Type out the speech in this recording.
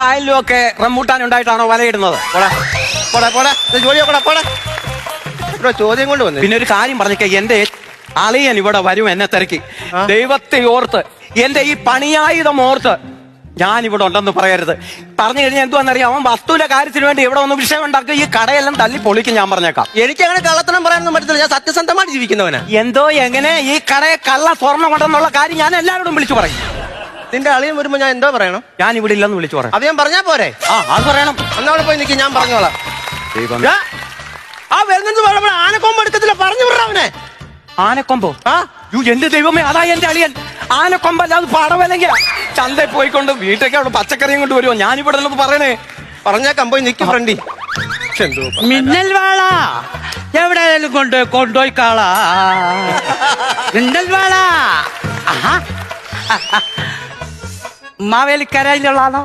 ആയിലൊക്കെ rambutan ഉണ്ടായിട്ടാണോ വലയിടുന്നത്? ചോദ്യം കൊണ്ട് വന്നു. പിന്നെ ഒരു കാര്യം പറഞ്ഞേക്ക, എന്റെ അളിയൻ ഇവിടെ വരും എന്നെ തിരക്കി. ദൈവത്തെ ഓർത്ത്, എന്റെ ഈ പണിയായുധം ഓർത്ത് ഞാൻ ഇവിടെ ഉണ്ടെന്ന് പറയരുത്. പറഞ്ഞു കഴിഞ്ഞാൽ എന്തുവാന്നറിയാം, അവൻ വസ്തുവിന്റെ കാര്യത്തിന് വേണ്ടി ഇവിടെ ഒന്ന് വിഷയം ഉണ്ടാക്കുക, ഈ കടയെല്ലാം തല്ലി പൊളിക്കും. ഞാൻ പറഞ്ഞേക്കാം, എനിക്ക് അങ്ങനെ കള്ളത്തനം പറയാനൊന്നും പറ്റത്തില്ല. ഞാൻ സത്യസന്ധമായിട്ട് ജീവിക്കുന്നവനാ. എന്തോ എങ്ങനെ ഈ കടയെ കള്ള സ്വർണ്ണം ഉണ്ടെന്നുള്ള കാര്യം ഞാൻ എല്ലാവരോടും വിളിച്ചു പറയും. നിന്റെ അളിയൻ വരുമ്പോ ഞാൻ എന്തോ പറയണം? ഞാൻ ഇവിടെ ഇല്ലെന്ന് വിളിച്ചു പറയാം. അത് ഞാൻ പറഞ്ഞാ പോരെ? അത് പറയണം. ഒന്നവിടെ പോയി നിൽക്കും, ഞാൻ പറഞ്ഞോളാം. ആ വരുന്നത് പറയുമ്പോൾ ആനക്കൊമ്പ് എടുക്കത്തില്ല, പറഞ്ഞു വിടവനെ. ആനക്കൊമ്പോ? എന്റെ ദൈവമേ, അതാ എന്റെ അളിയൻ. ആനക്കൊമ്പല്ല, അത് പടവല്ലെങ്കിൽ ചന്തയിൽ പോയിക്കൊണ്ട് വീട്ടിലേക്ക് അവിടെ പച്ചക്കറിയും കൊണ്ട് വരുമോ? ഞാനിവിടെ ഉള്ളത് പറയണേ. പറഞ്ഞേക്കാം, പോയി നിൽക്കും ഫ്രണ്ടി. മിന്നൽ വാള എവിടെയായാലും കൊണ്ടുപോയിക്കാളാ. മിന്നൽ വാള മാവേലിക്കരയിലുള്ളതാണോ?